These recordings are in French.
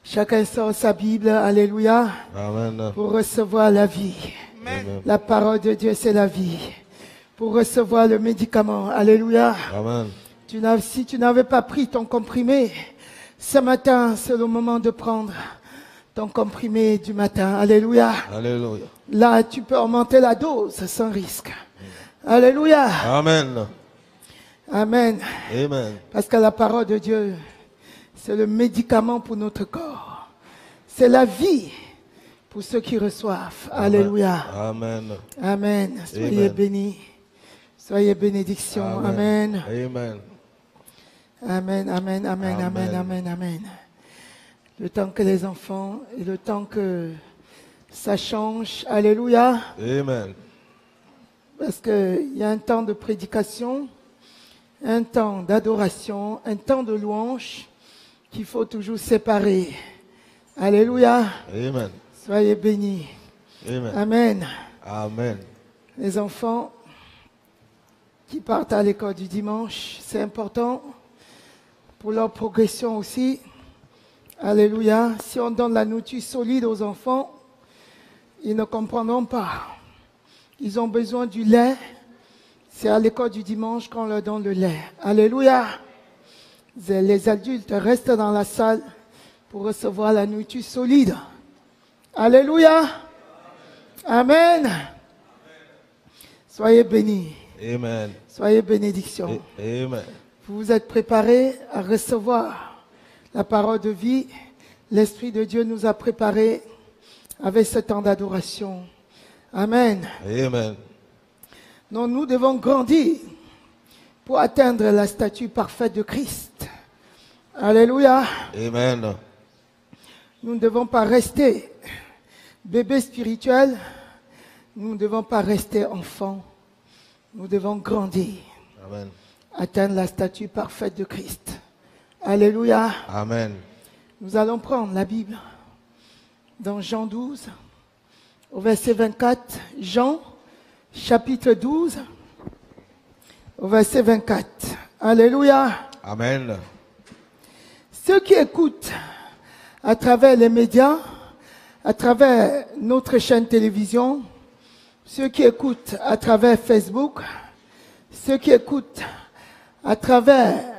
Chacun sort sa Bible, alléluia, Amen. pour recevoir la vie. Amen. La parole de Dieu, c'est la vie. Pour recevoir le médicament, alléluia. Amen. Si tu n'avais pas pris ton comprimé, ce matin, c'est le moment de prendre ton comprimé du matin, alléluia. Alléluia. Là, tu peux augmenter la dose sans risque. Alléluia. Amen. Amen. Amen. Parce que la parole de Dieu, c'est le médicament pour notre corps. C'est la vie pour ceux qui reçoivent. Alléluia. Amen. Amen. Soyez Amen. bénis. Soyez bénédiction. Amen. Amen. Amen. Amen. Amen. Amen. Amen. Amen. Amen. Le temps que les enfants et le temps que ça change. Alléluia. Amen. Parce qu'il y a un temps de prédication, un temps d'adoration, un temps de louange qu'il faut toujours séparer. Alléluia. Amen. Soyez bénis. Amen. Amen. Amen. Les enfants qui partent à l'école du dimanche, c'est important pour leur progression aussi. Alléluia. Si on donne la nourriture solide aux enfants, ils ne comprendront pas. Ils ont besoin du lait. C'est à l'école du dimanche qu'on leur donne le lait. Alléluia. Les adultes restent dans la salle pour recevoir la nourriture solide. Alléluia. Amen. Soyez bénis. Amen. Soyez bénédiction. Amen. Vous vous êtes préparés à recevoir la parole de vie. L'Esprit de Dieu nous a préparés avec ce temps d'adoration. Amen. Amen. Non, nous devons grandir pour atteindre la statue parfaite de Christ. Alléluia. Amen. Nous ne devons pas rester bébés spirituels. Nous ne devons pas rester enfants. Nous devons grandir. Amen. Atteindre la statue parfaite de Christ. Alléluia. Amen. Nous allons prendre la Bible dans Jean 12, au verset 24. Jean, chapitre 12, au verset 24. Alléluia. Amen. Ceux qui écoutent à travers les médias, à travers notre chaîne télévision, ceux qui écoutent à travers Facebook, ceux qui écoutent à travers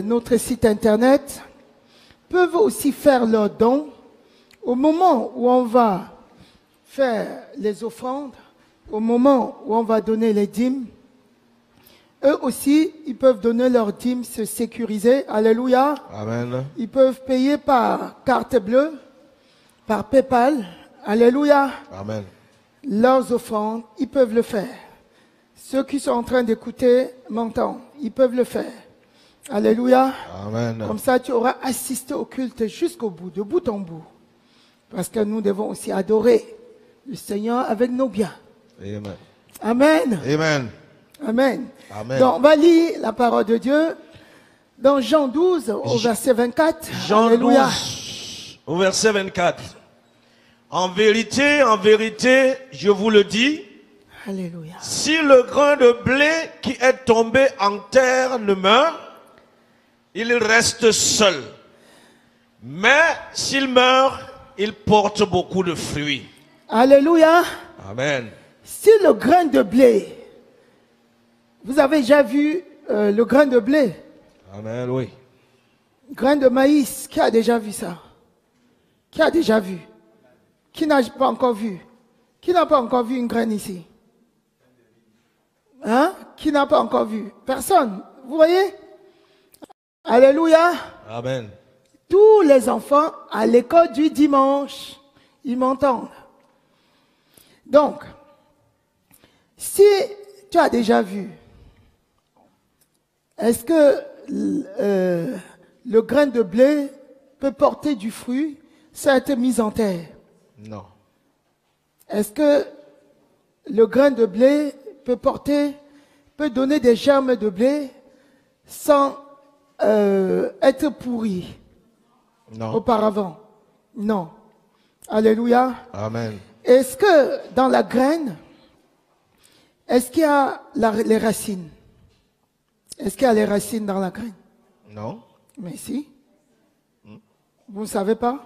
notre site internet, peuvent aussi faire leurs dons au moment où on va faire les offrandes, au moment où on va donner les dîmes. Eux aussi, ils peuvent donner leurs dîmes, se sécuriser. Alléluia. Amen. Ils peuvent payer par carte bleue, par PayPal. Alléluia. Amen. Leurs offrandes, ils peuvent le faire. Ceux qui sont en train d'écouter m'entendent. Ils peuvent le faire. Alléluia. Amen. Comme ça, tu auras assisté au culte jusqu'au bout, de bout en bout. Parce que nous devons aussi adorer le Seigneur avec nos biens. Amen. Amen. Amen. Amen. Amen. Donc, on va lire la parole de Dieu dans Jean 12, au verset 24. Jean Alléluia. 12, au verset 24. En vérité, je vous le dis, Alléluia. si le grain de blé qui est tombé en terre ne meurt, il reste seul. Mais s'il meurt, il porte beaucoup de fruits. Alléluia. Amen. Si le grain de blé, vous avez déjà vu le grain de blé, Amen, oui. grain de maïs, qui a déjà vu ça? Qui a déjà vu? Qui n'a pas encore vu? Qui n'a pas encore vu une graine ici? Hein? Qui n'a pas encore vu? Personne. Vous voyez? Alléluia. Amen. Tous les enfants à l'école du dimanche, ils m'entendent. Donc, si tu as déjà vu, est-ce que le grain de blé peut porter du fruit sans être mis en terre? Non. Est-ce que le grain de blé peut donner des germes de blé sans être pourri Non. auparavant? Non. Alléluia. Amen. Est-ce que dans la graine, est-ce qu'il y a les racines? Est-ce qu'il y a les racines dans la graine? Non. Mais si. Vous ne savez pas?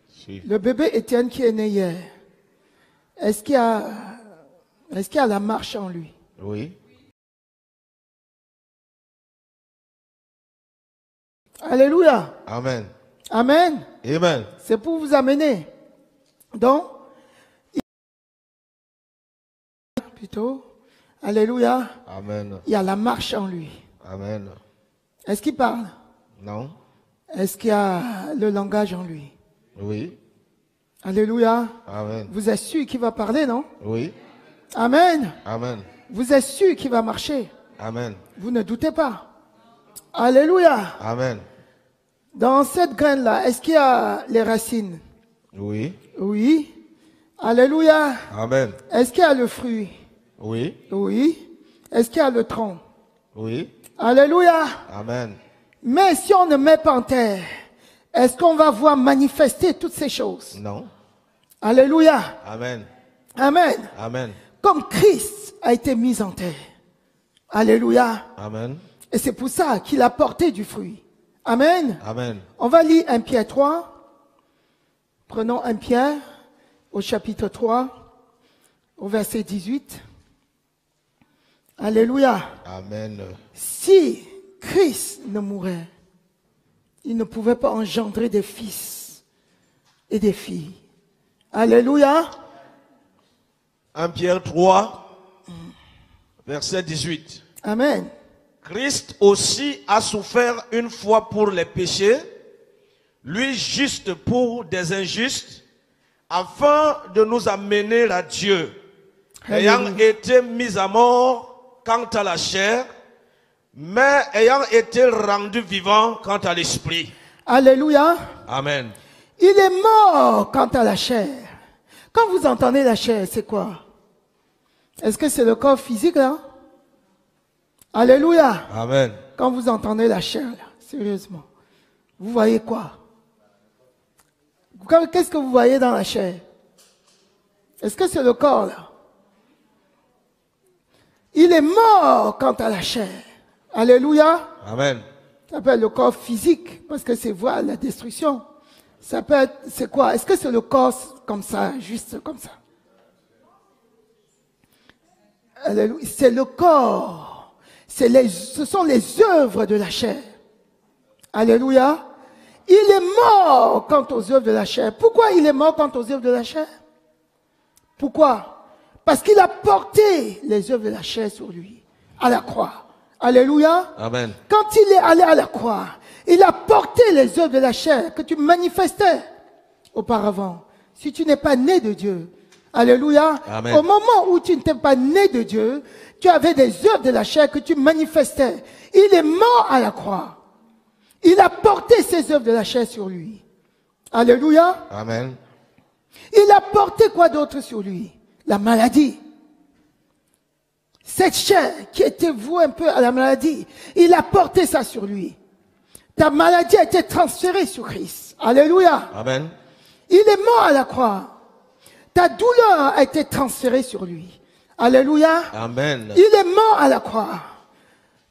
Si. Le bébé Étienne qui est né hier, est-ce qu'il y a la marche en lui? Oui. Alléluia. Amen. Amen. Amen. C'est pour vous amener. Donc, plutôt, alléluia, Amen. il y a la marche en lui. Amen. Est-ce qu'il parle? Non? Est-ce qu'il y a le langage en lui? Oui. Alléluia. Amen. Vous êtes sûr qu'il va parler, non? Oui. Amen. Amen. Vous êtes sûr qu'il va marcher? Amen. Vous ne doutez pas. Alléluia. Amen. Dans cette graine-là, est-ce qu'il y a les racines? Oui. Oui. Alléluia. Amen. Est-ce qu'il y a le fruit? Oui. Oui. Est-ce qu'il y a le tronc? Oui. Alléluia. Amen. Mais si on ne met pas en terre, est-ce qu'on va voir manifester toutes ces choses? Non. Alléluia. Amen. Amen. Amen. Comme Christ a été mis en terre. Alléluia. Amen. Et c'est pour ça qu'il a porté du fruit. Amen. Amen. On va lire 1 Pierre 3. Prenons 1 Pierre au chapitre 3, au verset 18. Alléluia. Amen. Si Christ ne mourait, il ne pouvait pas engendrer des fils et des filles. Alléluia. 1 Pierre 3, verset 18. Amen. Christ aussi a souffert une fois pour les péchés, lui juste pour des injustes, afin de nous amener à Dieu, ayant Alléluia. été mis à mort quant à la chair, mais ayant été rendu vivant quant à l'esprit. Alléluia. Amen. Il est mort quant à la chair. Quand vous entendez la chair, c'est quoi? Est-ce que c'est le corps physique là? Alléluia. Amen. Quand vous entendez la chair là, sérieusement, vous voyez quoi? Qu'est-ce que vous voyez dans la chair? Est-ce que c'est le corps là? Il est mort quant à la chair. Alléluia. Amen. Ça peut être le corps physique, parce que c'est voir la destruction. Ça peut être, c'est quoi? Est-ce que c'est le corps comme ça, juste comme ça? Alléluia. C'est le corps. Ce sont les œuvres de la chair. Alléluia. Il est mort quant aux œuvres de la chair. Pourquoi il est mort quant aux œuvres de la chair? Pourquoi? Parce qu'il a porté les œuvres de la chair sur lui, à la croix. Alléluia. Amen. Quand il est allé à la croix, il a porté les œuvres de la chair que tu manifestais auparavant. Si tu n'es pas né de Dieu, alléluia, Amen. au moment où tu n'étais pas né de Dieu, tu avais des œuvres de la chair que tu manifestais. Il est mort à la croix. Il a porté ces œuvres de la chair sur lui. Alléluia. Amen. Il a porté quoi d'autre sur lui? La maladie. Cette chair qui était vouée un peu à la maladie, il a porté ça sur lui. Ta maladie a été transférée sur Christ. Alléluia. Amen. Il est mort à la croix. Ta douleur a été transférée sur lui. Alléluia. Amen. Il est mort à la croix.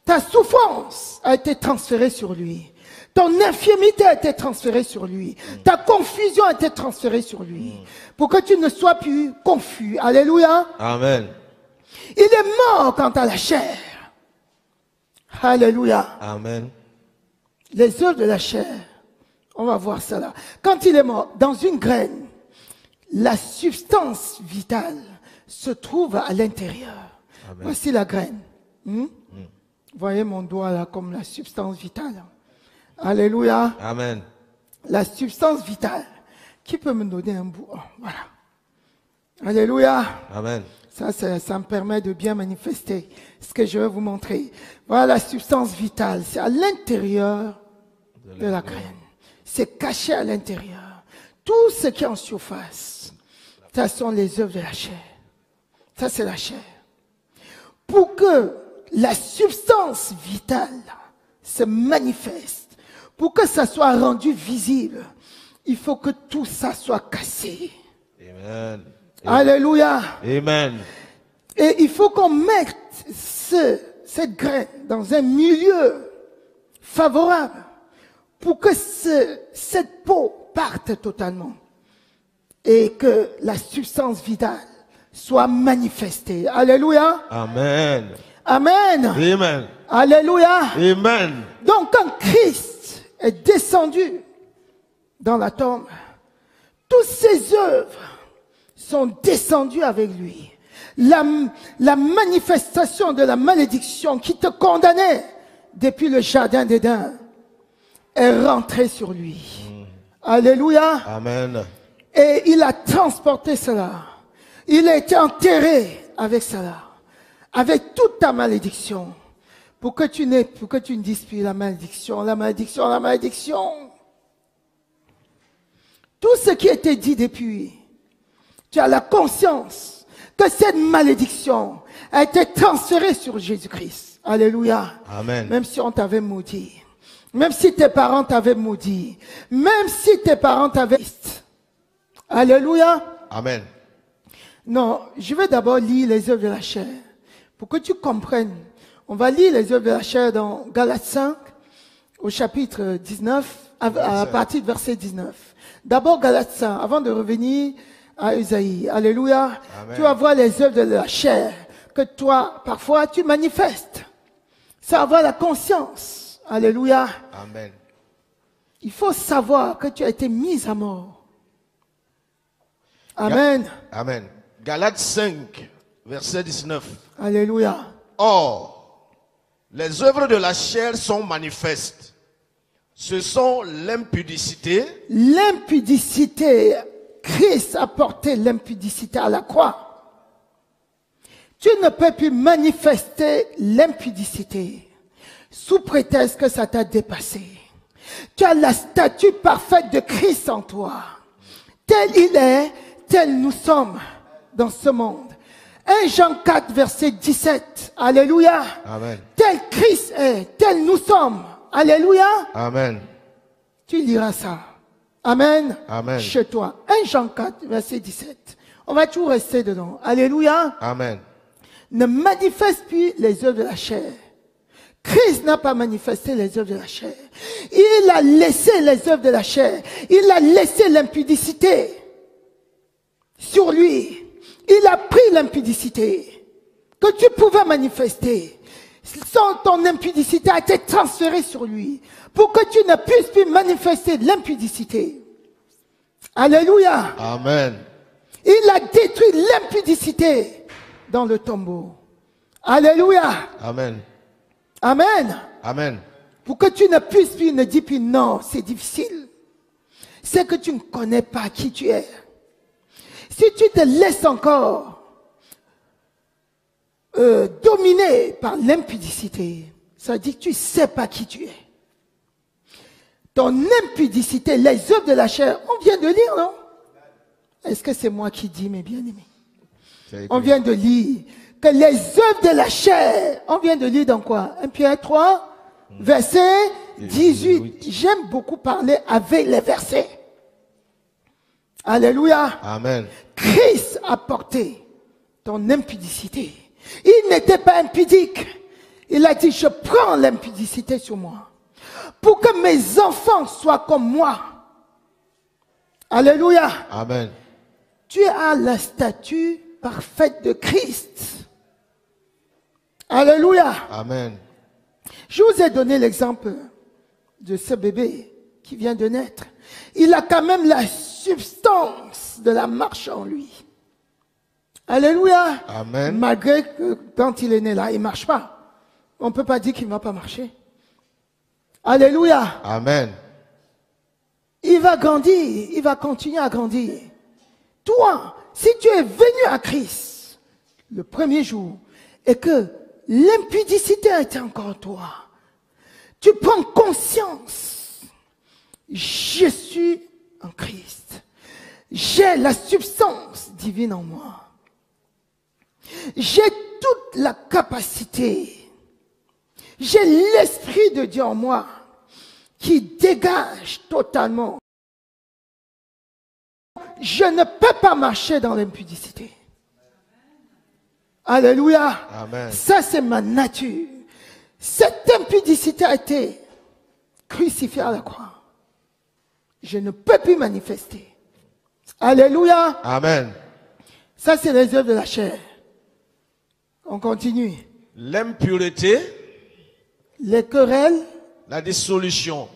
Ta souffrance a été transférée sur lui. Ton infirmité a été transférée sur lui. Ta confusion a été transférée sur lui. Pour que tu ne sois plus confus. Alléluia. Amen. Il est mort quant à la chair. Alléluia. Amen. Les œuvres de la chair. On va voir ça là. Quand il est mort, dans une graine, la substance vitale se trouve à l'intérieur. Voici la graine. Vous voyez mon doigt là comme la substance vitale. Alléluia. Amen. La substance vitale. Qui peut me donner un bout? Oh, voilà. Alléluia. Amen. Ça me permet de bien manifester ce que je vais vous montrer. Voilà la substance vitale. C'est à l'intérieur de la graine. C'est caché à l'intérieur. Tout ce qui est en surface, ça sont les œuvres de la chair. Ça, c'est la chair. Pour que la substance vitale se manifeste, pour que ça soit rendu visible, il faut que tout ça soit cassé. Amen. Alléluia. Amen. Et il faut qu'on mette cette graine dans un milieu favorable pour que cette peau parte totalement et que la substance vitale soit manifestée. Alléluia. Amen. Amen. Amen. Alléluia. Amen. Donc quand Christ est descendu dans la tombe, toutes ses œuvres sont descendues avec lui. La manifestation de la malédiction qui te condamnait depuis le jardin d'Éden est rentrée sur lui. Alléluia. Amen. Et il a transporté cela. Il a été enterré avec cela, avec toute ta malédiction, pour que tu ne dises plus la malédiction, la malédiction, la malédiction. Tout ce qui a été dit depuis, tu as la conscience que cette malédiction a été transférée sur Jésus-Christ. Alléluia. Amen. Même si on t'avait maudit, même si tes parents t'avaient maudit, même si tes parents t'avaient... Alléluia. Amen. Non, je vais d'abord lire les œuvres de la chair, pour que tu comprennes. On va lire les œuvres de la chair dans Galates 5, au chapitre 19, à partir du verset 19. D'abord Galates 5, avant de revenir à Isaïe. Alléluia. Amen. Tu vas voir les œuvres de la chair, que toi, parfois, tu manifestes. Ça avoir la conscience. Alléluia. Amen. Il faut savoir que tu as été mis à mort. Amen. Amen. Galates 5, verset 19. Alléluia. Or, les œuvres de la chair sont manifestes. Ce sont l'impudicité. L'impudicité. Christ a porté l'impudicité à la croix. Tu ne peux plus manifester l'impudicité sous prétexte que ça t'a dépassé. Tu as la statue parfaite de Christ en toi. Tel il est, tel nous sommes dans ce monde. 1 Jean 4, verset 17. Alléluia. Amen. Tel Christ est, tel nous sommes. Alléluia. Amen. Tu liras ça. Amen. Amen. Chez toi. 1 Jean 4, verset 17. On va toujours rester dedans. Alléluia. Amen. Ne manifeste plus les œuvres de la chair. Christ n'a pas manifesté les œuvres de la chair. Il a laissé les œuvres de la chair. Il a laissé l'impudicité sur lui. Il a pris l'impudicité que tu pouvais manifester. Ton impudicité a été transférée sur lui pour que tu ne puisses plus manifester l'impudicité. Alléluia. Amen. Il a détruit l'impudicité dans le tombeau. Alléluia. Amen. Amen. Amen. Pour que tu ne puisses plus, ne dis plus non, c'est difficile. C'est que tu ne connais pas qui tu es. Si tu te laisses encore dominer par l'impudicité, ça dit que tu ne sais pas qui tu es. Ton impudicité, les œuvres de la chair, on vient de lire, non? Est-ce que c'est moi qui dis, mes bien-aimés? On vient de lire que les œuvres de la chair, on vient de lire dans quoi? 1 Pierre 3, verset 18. J'aime beaucoup parler avec les versets. Alléluia. Amen. Christ a porté ton impudicité. Il n'était pas impudique. Il a dit, je prends l'impudicité sur moi pour que mes enfants soient comme moi. Alléluia. Amen. Tu as la statue parfaite de Christ. Alléluia. Amen. Je vous ai donné l'exemple de ce bébé qui vient de naître. Il a quand même la substance de la marche en lui. Alléluia. Amen. Malgré que quand il est né là, il ne marche pas. On ne peut pas dire qu'il ne va pas marcher. Alléluia. Amen. Il va grandir, il va continuer à grandir. Toi, si tu es venu à Christ le premier jour et que l'impudicité était encore en toi, tu prends conscience. Je suis en Christ. J'ai la substance divine en moi. J'ai toute la capacité. J'ai l'Esprit de Dieu en moi qui dégage totalement. Je ne peux pas marcher dans l'impudicité. Alléluia. Amen. Ça, c'est ma nature. Cette impudicité a été crucifiée à la croix. je ne peux plus manifester. Alléluia. Amen. Ça, c'est les œuvres de la chair. On continue. L'impureté, Les querelles. la dissolution.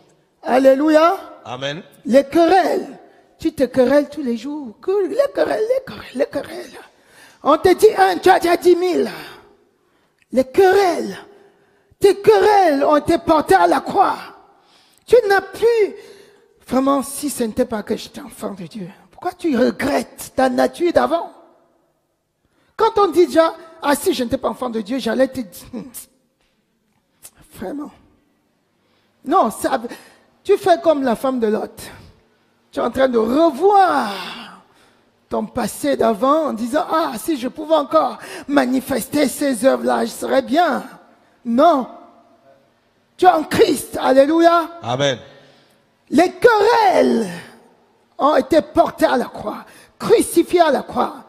Alléluia. Amen. Les querelles. Tu te querelles tous les jours. Les querelles, les querelles, les querelles. On te dit un, tu as déjà 10 000. Les querelles. Tes querelles ont été portées à la croix. Tu n'as plus... Vraiment, si ce n'était pas que j'étais enfant de Dieu, pourquoi tu regrettes ta nature d'avant? Quand on dit déjà, ah si je n'étais pas enfant de Dieu, j'allais te dire... Vraiment. Non, ça, tu fais comme la femme de Lot. Tu es en train de revoir ton passé d'avant en disant, ah, si je pouvais encore manifester ces œuvres-là, je serais bien. Non. Tu es en Christ. Alléluia. Amen. Les querelles ont été portées à la croix, crucifiées à la croix.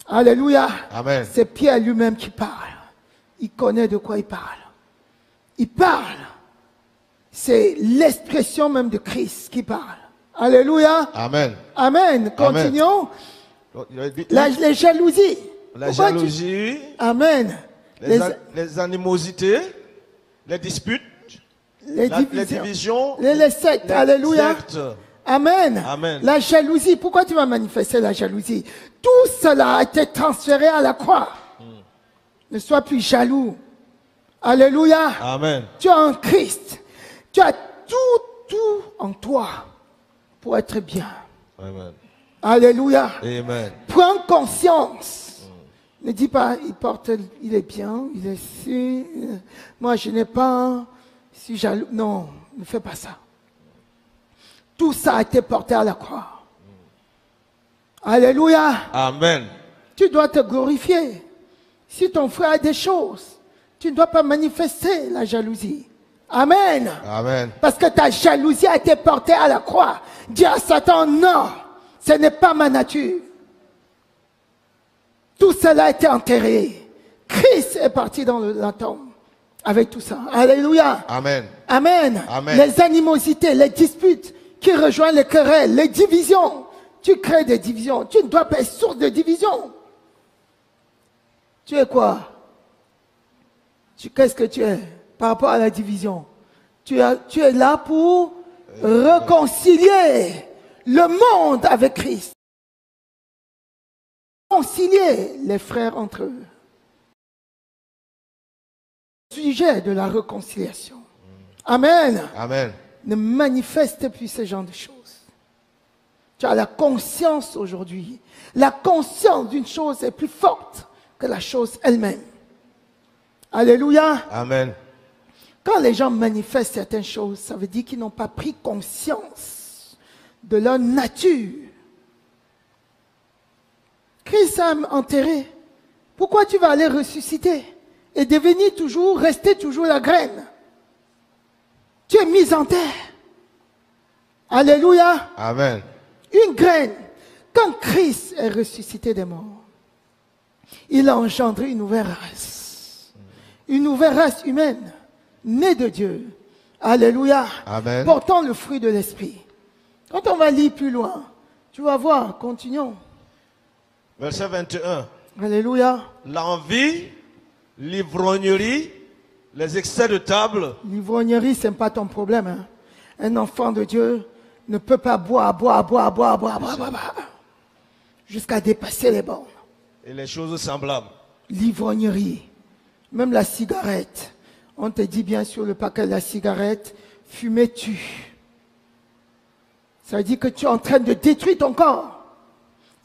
Alléluia. Amen. C'est Pierre lui-même qui parle. Il connaît de quoi il parle. Il parle. C'est l'expression même de Christ qui parle. Alléluia. Amen. Amen. Continuons. Les jalousies. La jalousie. Amen. Les animosités. Les disputes. Les divisions. Les sectes. Alléluia. Sectes. Amen. Amen. La jalousie. Pourquoi tu vas manifester la jalousie? Tout cela a été transféré à la croix. Ne sois plus jaloux. Alléluia. Amen. Tu es en Christ. Tu as tout en toi pour être bien. Amen. Alléluia. Amen. Prends conscience. Ne dis pas, il est bien, il est si. Moi, je n'ai pas. Si jaloux. Non, ne fais pas ça. Tout ça a été porté à la croix. Alléluia. Amen. Tu dois te glorifier. Si ton frère a des choses, tu ne dois pas manifester la jalousie. Amen. Amen. Parce que ta jalousie a été portée à la croix. Dis à Satan, non, ce n'est pas ma nature. Tout cela a été enterré. Christ est parti dans la tombe avec tout ça. Alléluia. Amen. Amen. Amen. Les animosités, les disputes qui rejoignent les querelles, les divisions. Tu crées des divisions. Tu ne dois pas être source de division. Tu es quoi? Qu'est-ce que tu es par rapport à la division? Tu es là pour réconcilier le monde avec Christ. Réconcilier les frères entre eux. Sujet de la réconciliation. Amen. Amen. Ne manifeste plus ce genre de choses. Tu as la conscience aujourd'hui. La conscience d'une chose est plus forte que la chose elle-même. Alléluia. Amen. Quand les gens manifestent certaines choses, ça veut dire qu'ils n'ont pas pris conscience de leur nature. Christ a enterré. Pourquoi tu vas aller ressusciter et devenir toujours, rester toujours la graine? Tu es mis en terre. Alléluia. Amen. Une graine. Quand Christ est ressuscité des morts, il a engendré une nouvelle race. Une nouvelle race humaine, née de Dieu. Alléluia. Amen. Portant le fruit de l'esprit. Quand on va lire plus loin, tu vas voir, continuons. Verset 21. Alléluia. L'envie, l'ivrognerie, les excès de table. L'ivrognerie, ce n'est pas ton problème. Hein. Un enfant de Dieu ne peut pas boire, jusqu'à dépasser les bornes. Et les choses semblables. L'ivrognerie, même la cigarette. On te dit bien sur le paquet de la cigarette, fumer tue. Ça veut dire que tu es en train de détruire ton corps.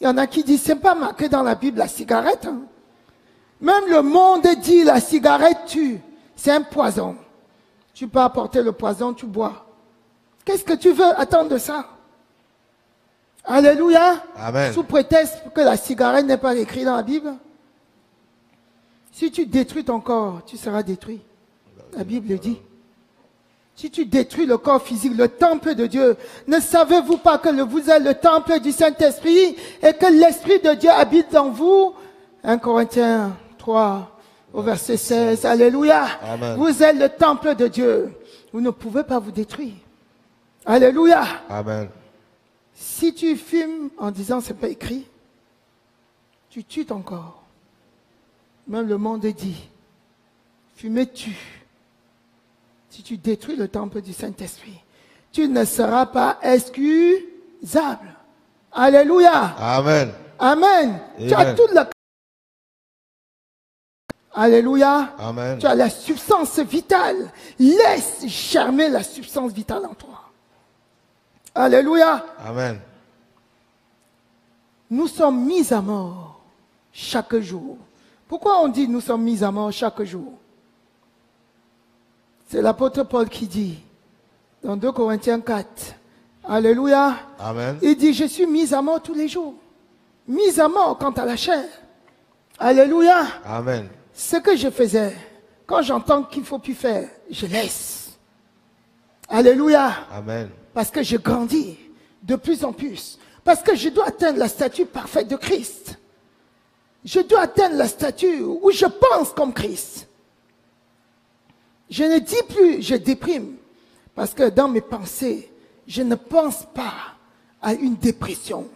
Il y en a qui disent, c'est pas marqué dans la Bible la cigarette. Hein. Même le monde dit la cigarette tue. C'est un poison. Tu peux apporter le poison, tu bois. Qu'est-ce que tu veux attendre de ça? Alléluia. Amen. Sous prétexte que la cigarette n'est pas écrite dans la Bible. Si tu détruis ton corps, tu seras détruit. La Bible dit. Si tu détruis le corps physique, le temple de Dieu, ne savez-vous pas que vous êtes le temple du Saint-Esprit et que l'Esprit de Dieu habite dans vous? 1 Corinthiens 3, au verset 16. Alléluia. Amen. Vous êtes le temple de Dieu. Vous ne pouvez pas vous détruire. Alléluia. Amen. Si tu fumes en disant c'est pas écrit, tu tues ton corps. Même le monde dit, fumer tue. Si tu détruis le temple du Saint-Esprit, tu ne seras pas excusable. Alléluia. Amen. Amen. Tu as Amen. toute la... Alléluia. Amen. Tu as la substance vitale. Laisse germer la substance vitale en toi. Alléluia. Amen. Nous sommes mis à mort chaque jour. Pourquoi on dit nous sommes mis à mort chaque jour? C'est l'apôtre Paul qui dit dans 2 Corinthiens 4. Alléluia. Amen. Il dit, je suis mis à mort tous les jours. Mis à mort quant à la chair. Alléluia. Amen. Ce que je faisais, quand j'entends qu'il ne faut plus faire, je laisse. Alléluia. Amen. Parce que je grandis de plus en plus. Parce que je dois atteindre la statue parfaite de Christ. Je dois atteindre la statue où je pense comme Christ. Je ne dis plus, je déprime. Parce que dans mes pensées, je ne pense pas à une dépression.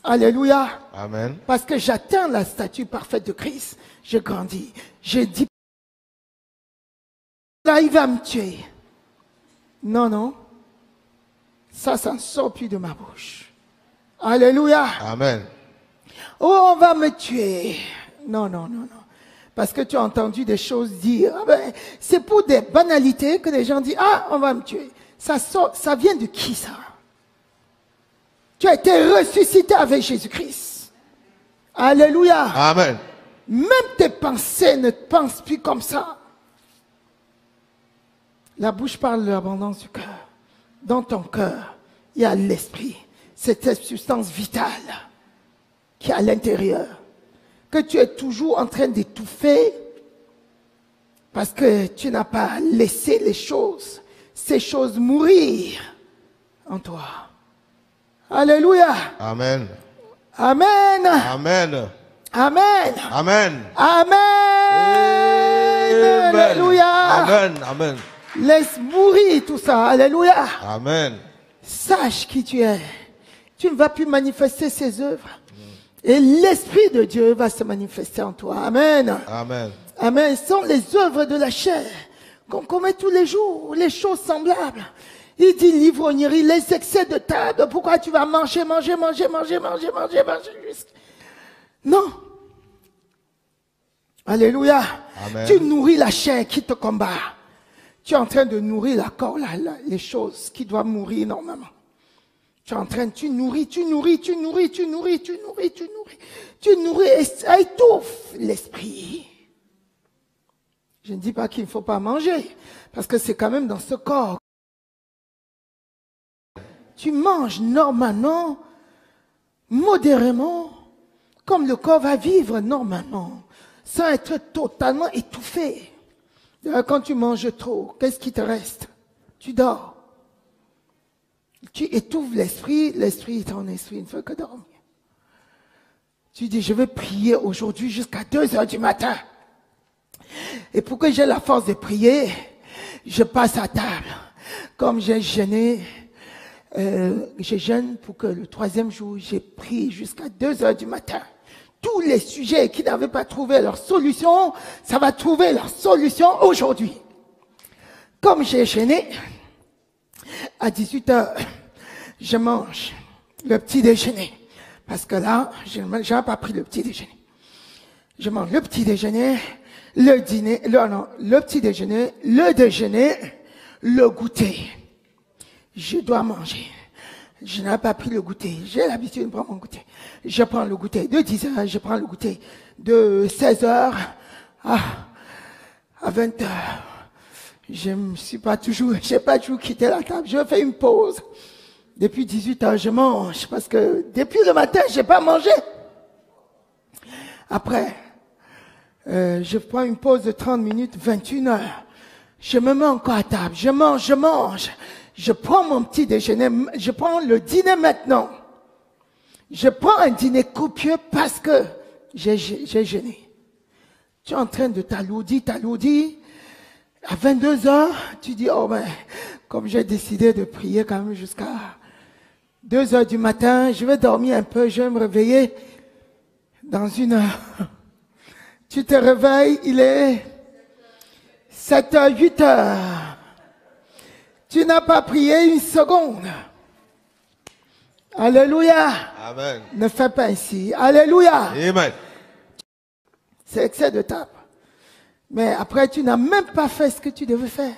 Alléluia. Amen. Parce que j'atteins la statue parfaite de Christ. Je grandis. Je dis, là, il va me tuer. Non, non. Ça ne sort plus de ma bouche. Alléluia. Amen. Oh, on va me tuer. Non, non, non, non. Parce que tu as entendu des choses dire. Ah ben, c'est pour des banalités que les gens disent, ah, on va me tuer. Ça vient de qui ça? Tu as été ressuscité avec Jésus-Christ. Alléluia. Amen. Même tes pensées ne pensent plus comme ça. La bouche parle de l'abondance du cœur. Dans ton cœur, il y a l'esprit. Cette substance vitale qui est à l'intérieur. Que tu es toujours en train d'étouffer parce que tu n'as pas laissé ces choses mourir en toi. Alléluia. Amen. Amen. Amen. Amen. Amen. Amen. Alléluia. Amen. Amen. Laisse mourir tout ça. Alléluia. Amen. Sache qui tu es. Tu ne vas plus manifester ses œuvres. Et l'Esprit de Dieu va se manifester en toi. Amen. Amen. Amen. Ce sont les œuvres de la chair qu'on commet tous les jours, les choses semblables. Il dit l'ivrognerie, les excès de table. Pourquoi tu vas manger Non. Alléluia. Amen. Tu nourris la chair qui te combat. Tu es en train de nourrir la corps, les choses qui doivent mourir normalement. Tu nourris, et ça étouffe l'esprit. Je ne dis pas qu'il ne faut pas manger, parce que c'est quand même dans ce corps. Tu manges normalement, modérément, comme le corps va vivre normalement, sans être totalement étouffé. Quand tu manges trop, qu'est-ce qui te reste? Tu dors. Tu étouffes l'esprit ton esprit ne fait que dormir. Tu dis, je vais prier aujourd'hui jusqu'à 2 heures du matin. Et pour que j'ai la force de prier, je passe à table. Comme j'ai jeûné, je jeûne pour que le 3e jour, j'ai prié jusqu'à 2 heures du matin. Tous les sujets qui n'avaient pas trouvé leur solution, ça va trouver leur solution aujourd'hui. Comme j'ai jeûné, à 18 heures, je mange le petit déjeuner. Parce que là, je n'ai pas pris le petit déjeuner. Je mange le petit déjeuner, le petit déjeuner, le déjeuner, le goûter. Je dois manger. Je n'ai pas pris le goûter. J'ai l'habitude de prendre mon goûter. Je prends le goûter de 10 heures, je prends le goûter de 16 heures à 20 heures. J'ai pas toujours quitté la table. Je fais une pause. Depuis 18 heures, je mange parce que depuis le matin, j'ai pas mangé. Après, je prends une pause de 30 minutes, 21 heures. Je me mets encore à table. Je mange. Je prends mon petit déjeuner. Je prends le dîner maintenant. Je prends un dîner copieux parce que j'ai jeûné. Tu es en train de t'alourdir. À 22 heures, tu dis, oh ben, comme j'ai décidé de prier quand même jusqu'à 2 heures du matin, je vais dormir un peu, je vais me réveiller dans 1 heure. Tu te réveilles, il est 7 heures, 8 heures. Tu n'as pas prié 1 seconde. Alléluia. Amen. Ne fais pas ainsi. Alléluia. Amen. C'est excès de table. Mais après, tu n'as même pas fait ce que tu devais faire.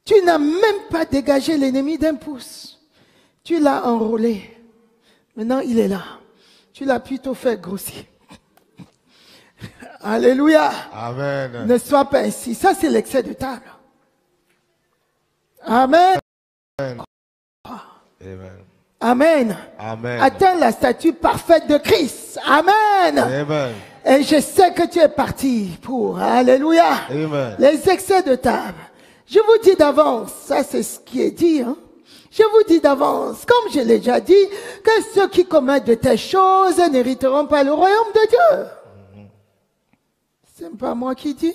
Tu n'as même pas dégagé l'ennemi d'1 pouce. Tu l'as enrôlé. Maintenant, il est là. Tu l'as plutôt fait grossir. Alléluia. Amen. Ne sois pas ainsi. Ça, c'est l'excès de table. Amen. Amen. Amen. Amen. Atteins la statue parfaite de Christ. Amen. Amen. Et je sais que tu es parti pour. Alléluia. Amen. Les excès de table. Je vous dis d'avance, ça c'est ce qui est dit. Hein? Je vous dis d'avance, comme je l'ai déjà dit, que ceux qui commettent de telles choses n'hériteront pas le royaume de Dieu. C'est pas moi qui dis.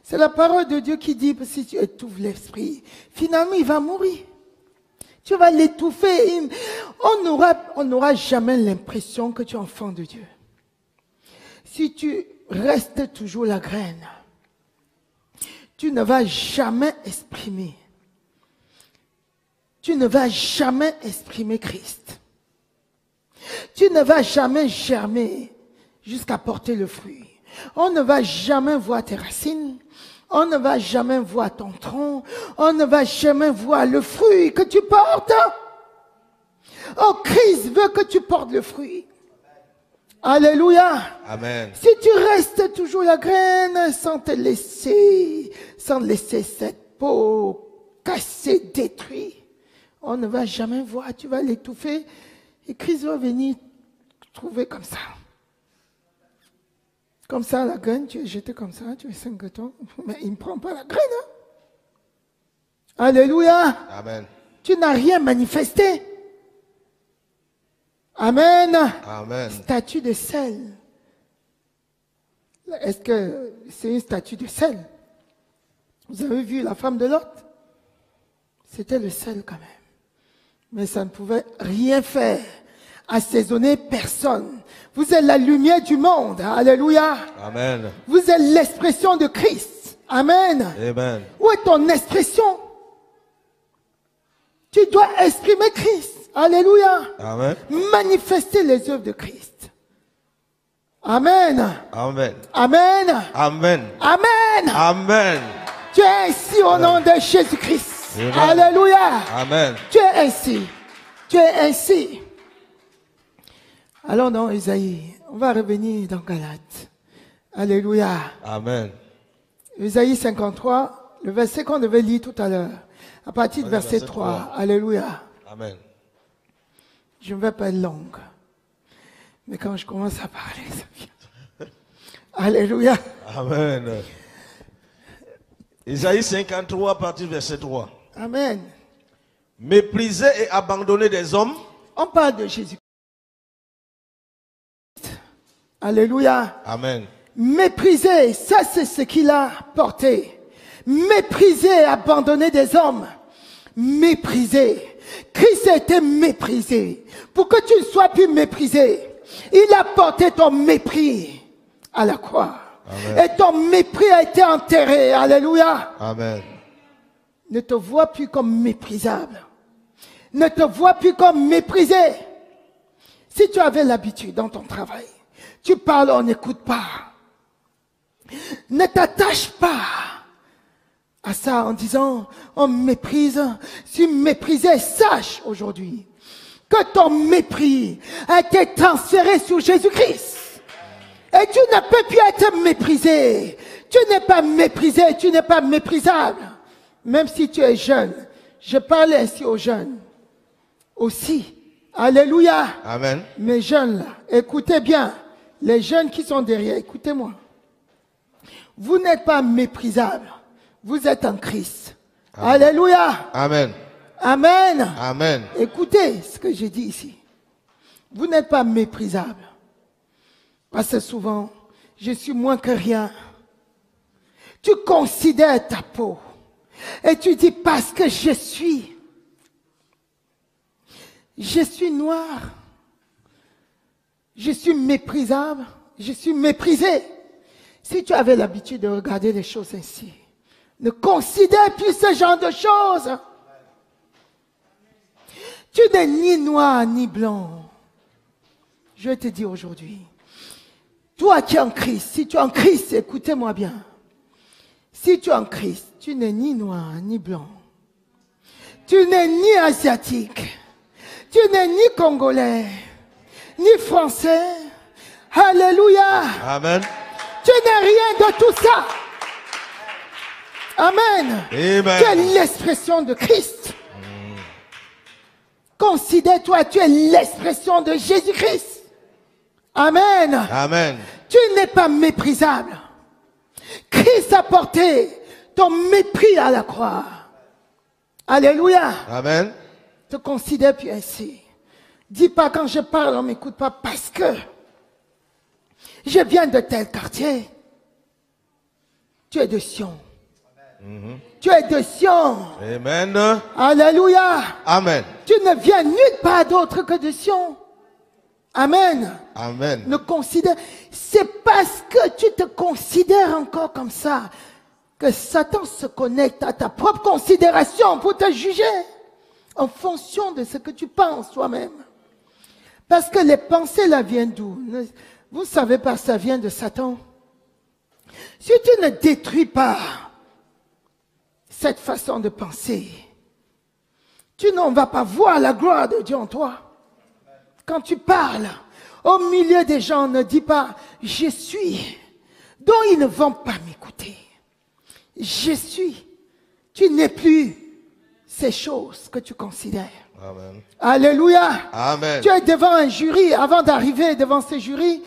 C'est la parole de Dieu qui dit, si tu étouffes l'esprit, finalement il va mourir. Tu vas l'étouffer. On n'aura jamais l'impression que tu es enfant de Dieu. Si tu restes toujours la graine, tu ne vas jamais exprimer. Tu ne vas jamais exprimer Christ. Tu ne vas jamais germer jusqu'à porter le fruit. On ne va jamais voir tes racines. On ne va jamais voir ton tronc. On ne va jamais voir le fruit que tu portes. Oh, Christ veut que tu portes le fruit. Alléluia. Amen. Si tu restes toujours la graine sans laisser cette peau cassée, détruite, on ne va jamais voir. Tu vas l'étouffer et Christ va venir trouver comme ça. Comme ça, la graine, tu es jeté comme ça, tu es 5 ans, mais il ne prend pas la graine. Hein? Alléluia. Amen. Tu n'as rien manifesté. Amen. Amen. Statue de sel. Est-ce que c'est une statue de sel? Vous avez vu la femme de Lot? C'était le sel quand même. Mais ça ne pouvait rien faire. Assaisonner personne. Vous êtes la lumière du monde. Alléluia. Amen. Vous êtes l'expression de Christ. Amen. Amen. Où est ton expression? Tu dois exprimer Christ. Alléluia. Amen. Manifester les œuvres de Christ. Amen. Amen. Amen. Amen. Amen. Amen. Tu es ainsi au nom de Jésus-Christ. Amen. Alléluia. Amen. Tu es ainsi. Tu es ainsi. Allons dans Isaïe. On va revenir dans Galates. Alléluia. Amen. Isaïe 53, le verset qu'on devait lire tout à l'heure. À partir du verset 3. Alléluia. Amen. Je ne vais pas être longue. Mais quand je commence à parler, ça vient. Alléluia. Amen. Isaïe 53, à partir du verset 3. Amen. Méprisé et abandonné des hommes. On parle de Jésus. Alléluia. Amen. Méprisé, ça c'est ce qu'il a porté. Méprisé et abandonné des hommes. Méprisé. Christ a été méprisé. Pour que tu ne sois plus méprisé, il a porté ton mépris à la croix. Amen. Et ton mépris a été enterré. Alléluia. Amen. Ne te vois plus comme méprisable. Ne te vois plus comme méprisé. Si tu avais l'habitude dans ton travail, tu parles, on n'écoute pas. Ne t'attache pas à ça en disant, on méprise. Si méprisé, sache aujourd'hui que ton mépris a été transféré sur Jésus-Christ. Et tu ne peux plus être méprisé. Tu n'es pas méprisé, tu n'es pas méprisable. Même si tu es jeune. Je parle ainsi aux jeunes. Aussi. Alléluia. Amen. Mes jeunes là, écoutez bien. Les jeunes qui sont derrière, écoutez-moi. Vous n'êtes pas méprisables. Vous êtes en Christ. Amen. Alléluia. Amen. Amen. Amen. Écoutez ce que j'ai dit ici. Vous n'êtes pas méprisable. Parce que souvent, je suis moins que rien. Tu considères ta peau. Et tu dis, parce que je suis noir, je suis méprisable, je suis méprisé. Si tu avais l'habitude de regarder les choses ainsi, ne considère plus ce genre de choses. Tu n'es ni noir ni blanc. Je vais te dire aujourd'hui, toi qui es en Christ, si tu es en Christ, écoutez-moi bien. Si tu es en Christ, tu n'es ni noir ni blanc. Tu n'es ni asiatique. Tu n'es ni congolais, ni français. Alléluia. Amen. Tu n'es rien de tout ça. Amen. Amen. Tu es l'expression de Christ. Considère-toi, tu es l'expression de Jésus-Christ. Amen. Amen. Tu n'es pas méprisable. Christ a porté ton mépris à la croix. Alléluia. Amen. Te considère plus ainsi. Dis pas quand je parle, on m'écoute pas parce que je viens de tel quartier. Tu es de Sion. Tu es de Sion. Amen. Alléluia. Amen. Tu ne viens nulle part d'autre que de Sion. Amen. Amen. Ne considère. C'est parce que tu te considères encore comme ça que Satan se connecte à ta propre considération pour te juger en fonction de ce que tu penses toi-même. Parce que les pensées là viennent d'où? Vous savez pas, ça vient de Satan. Si tu ne détruis pas cette façon de penser, tu n'en vas pas voir la gloire de Dieu en toi. Quand tu parles, au milieu des gens, ne dis pas « je suis », dont ils ne vont pas m'écouter. Je suis. Tu n'es plus ces choses que tu considères. Amen. Alléluia. Amen. Tu es devant un jury. Avant d'arriver devant ce jury,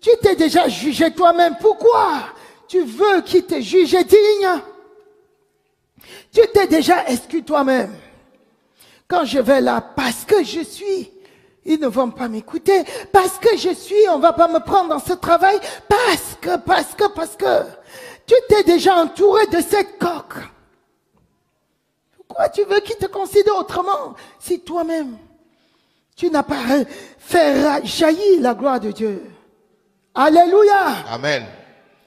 tu t'es déjà jugé toi-même. Pourquoi tu veux qu'il te juge digne? Tu t'es déjà exclu toi-même. Quand je vais là, parce que je suis, ils ne vont pas m'écouter. Parce que je suis, on ne va pas me prendre dans ce travail. Parce que. Tu t'es déjà entouré de cette coque. Pourquoi tu veux qu'ils te considèrent autrement si toi-même, tu n'as pas fait jaillir la gloire de Dieu? Alléluia. Amen.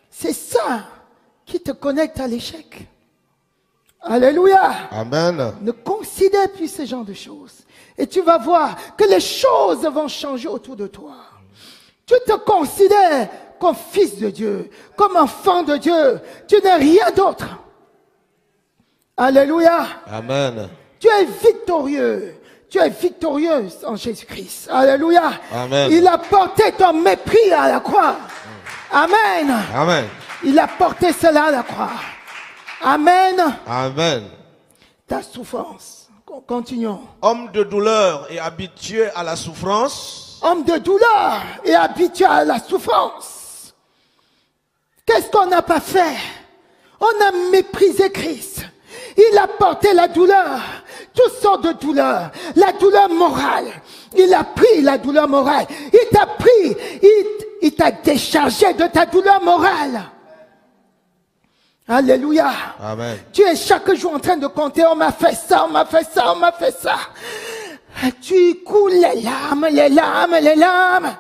C'est ça qui te connecte à l'échec. Alléluia. Amen. Ne considère plus ce genre de choses. Et tu vas voir que les choses vont changer autour de toi. Tu te considères comme fils de Dieu, comme enfant de Dieu. Tu n'es rien d'autre. Alléluia. Amen. Tu es victorieux. Tu es victorieuse en Jésus-Christ. Alléluia. Amen. Il a porté ton mépris à la croix. Amen. Amen. Il a porté cela à la croix. Amen. Amen. Ta souffrance. Continuons. Homme de douleur et habitué à la souffrance. Homme de douleur et habitué à la souffrance. Qu'est-ce qu'on n'a pas fait? On a méprisé Christ. Il a porté la douleur, toutes sortes de douleurs, la douleur morale. Il a pris la douleur morale. Il t'a pris, il t'a déchargé de ta douleur morale. Alléluia. Amen. Tu es chaque jour en train de compter, on m'a fait ça, on m'a fait ça, on m'a fait ça. Tu coules les larmes, les larmes, les larmes.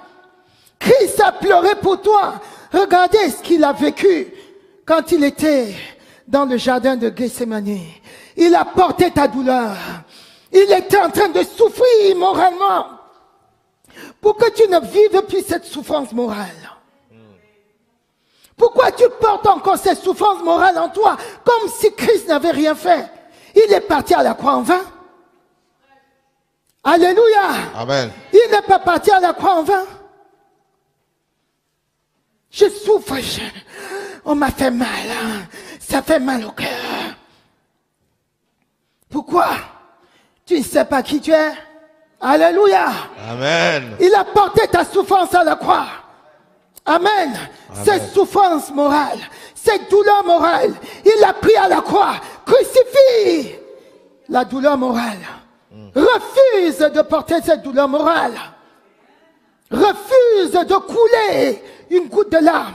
Christ a pleuré pour toi. Regardez ce qu'il a vécu quand il était dans le jardin de Gethsémani. Il a porté ta douleur. Il était en train de souffrir moralement pour que tu ne vives plus cette souffrance morale. Pourquoi tu portes encore cette souffrance morale en toi comme si Christ n'avait rien fait? Il est parti à la croix en vain. Alléluia. Amen. Il n'est pas parti à la croix en vain. Je souffre, on m'a fait mal, hein. Ça fait mal au cœur. Pourquoi? Tu ne sais pas qui tu es? Alléluia. Amen. Il a porté ta souffrance à la croix. Amen. Cette souffrance morale, cette douleur morale, il l'a pris à la croix. Crucifie la douleur morale. Refuse de porter cette douleur morale. Refuse de couler une goutte de larmes.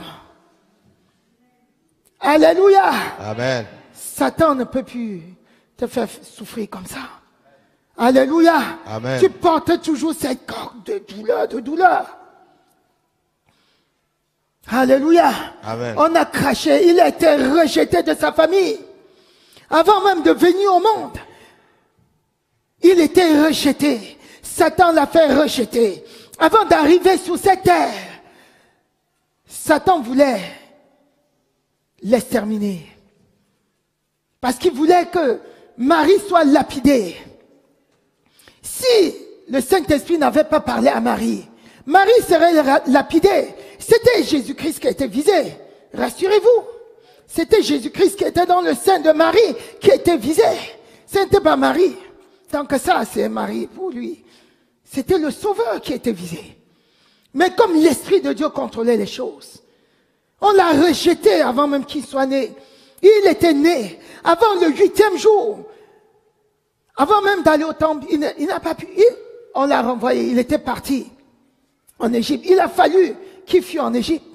Alléluia. Amen. Satan ne peut plus te faire souffrir comme ça. Alléluia. Amen. Tu portes toujours cette corde de douleur. Alléluia. Amen. On a craché, il a été rejeté de sa famille. Avant même de venir au monde, il était rejeté. Satan l'a fait rejeter. Avant d'arriver sur cette terre, Satan voulait l'exterminer. Parce qu'il voulait que Marie soit lapidée. Si le Saint-Esprit n'avait pas parlé à Marie, Marie serait lapidée. C'était Jésus-Christ qui était visé. Rassurez-vous. C'était Jésus-Christ qui était dans le sein de Marie qui était visé. Ce n'était pas Marie. Tant que ça, c'est Marie pour lui. C'était le Sauveur qui était visé. Mais comme l'Esprit de Dieu contrôlait les choses, on l'a rejeté avant même qu'il soit né. Il était né avant le 8e jour. Avant même d'aller au temple, il n'a pas pu. On l'a renvoyé. Il était parti en Égypte. Il a fallu qu'il fuit en Égypte.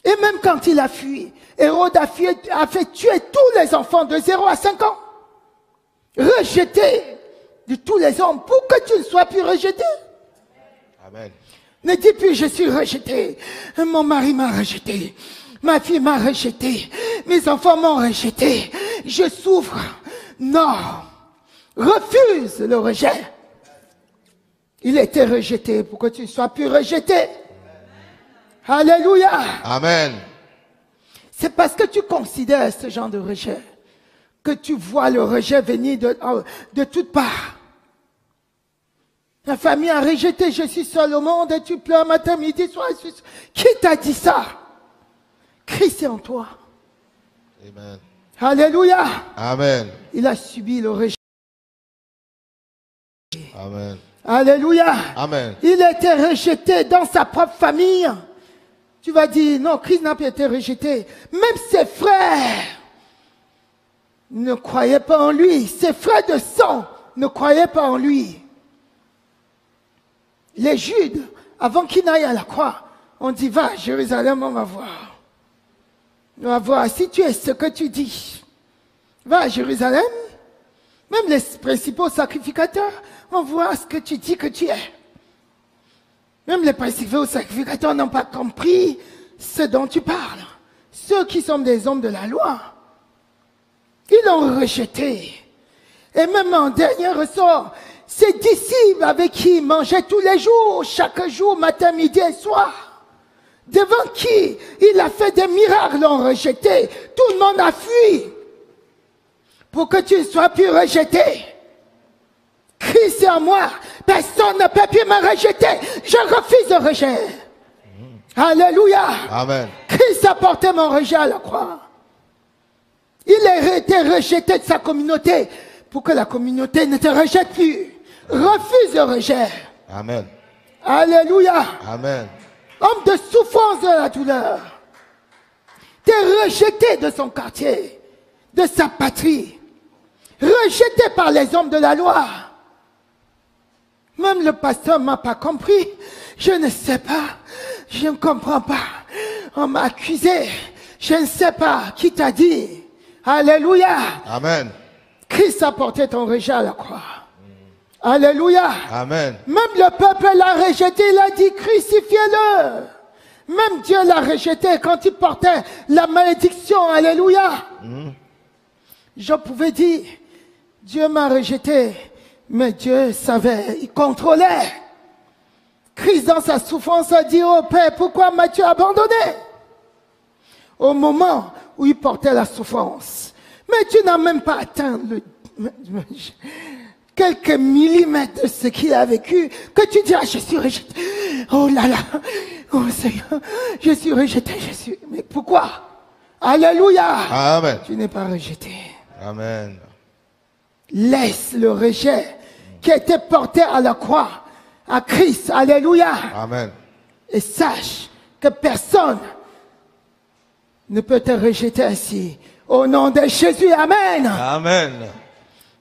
Et même quand il a fui, Hérode a fait tuer tous les enfants de 0 à 5 ans. Rejeté de tous les hommes pour que tu ne sois plus rejeté. Amen. Ne dis plus, je suis rejeté. Mon mari m'a rejeté. Ma fille m'a rejeté. Mes enfants m'ont rejeté. Je souffre. Non. Refuse le rejet. Il était rejeté pour que tu ne sois plus rejeté. Alléluia. Amen. C'est parce que tu considères ce genre de rejet que tu vois le rejet venir de toutes parts. La famille a rejeté, je suis seul au monde et tu pleures matin, midi, soir. Qui t'a dit ça? Christ est en toi. Amen. Alléluia. Amen. Il a subi le rejet. Amen. Alléluia. Amen. Il a été rejeté dans sa propre famille. Tu vas dire, non, Christ n'a pas été rejeté. Même ses frères ne croyaient pas en lui. Ses frères de sang ne croyaient pas en lui. Les Judes, avant qu'ils n'aillent à la croix, on dit, va à Jérusalem, on va voir. On va voir si tu es ce que tu dis. Va à Jérusalem. Même les principaux sacrificateurs vont voir ce que tu dis que tu es. Même les principaux sacrificateurs n'ont pas compris ce dont tu parles. Ceux qui sont des hommes de la loi, ils l'ont rejeté. Et même en dernier ressort, ses disciples avec qui il mangeait tous les jours, chaque jour, matin, midi et soir, devant qui il a fait des miracles, l'ont rejeté. Tout le monde a fui pour que tu ne sois plus rejeté. Christ est en moi. Personne ne peut plus me rejeter. Je refuse le rejet. Alléluia. Amen. Christ a porté mon rejet à la croix. Il a été rejeté de sa communauté pour que la communauté ne te rejette plus. Refuse le rejet. Amen. Alléluia. Amen. Homme de souffrance de la douleur. T'es rejeté de son quartier, de sa patrie. Rejeté par les hommes de la loi. Même le pasteur m'a pas compris. Je ne sais pas. Je ne comprends pas. On m'a accusé. Je ne sais pas qui t'a dit. Alléluia. Amen. Christ a porté ton rejet à la croix. Alléluia. Amen. Même le peuple l'a rejeté. Il a dit crucifiez-le. Même Dieu l'a rejeté quand il portait la malédiction. Alléluia. Je pouvais dire Dieu m'a rejeté. Mais Dieu savait, il contrôlait. Christ dans sa souffrance a dit, oh Père, pourquoi m'as-tu abandonné? Au moment où il portait la souffrance. Mais tu n'as même pas atteint quelques millimètres de ce qu'il a vécu, que tu diras, je suis rejeté. Oh là là, oh Seigneur, je suis rejeté, Mais pourquoi? Alléluia. Amen. Tu n'es pas rejeté. Amen. Laisse le rejet qui a été porté à la croix, à Christ. Alléluia. Amen. Et sache que personne ne peut te rejeter ainsi. Au nom de Jésus. Amen. Amen.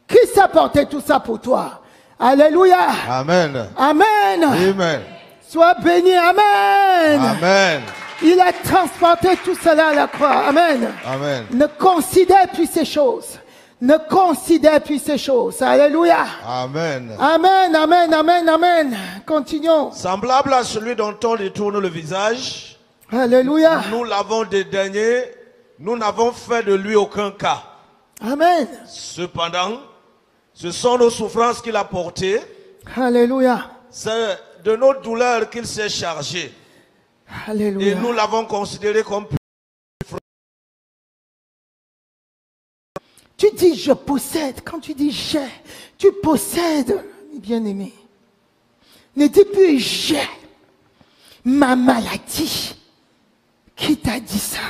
Christ a porté tout ça pour toi. Alléluia. Amen. Amen. Amen. Sois béni. Amen. Amen. Il a transporté tout cela à la croix. Amen. Amen. Ne considère plus ces choses. Ne considère plus ces choses. Alléluia. Amen. Amen, amen, amen, amen. Continuons. Semblable à celui dont on détourne le visage, Alléluia. nous l'avons dédaigné, nous n'avons fait de lui aucun cas. Amen. Cependant, ce sont nos souffrances qu'il a portées, Alléluia. c'est de nos douleurs qu'il s'est chargé. Et Alléluia. nous l'avons considéré comme... Tu dis je possède. Quand tu dis j'ai, tu possèdes, bien-aimé. Ne dis plus j'ai. Ma maladie. Qui t'a dit ça?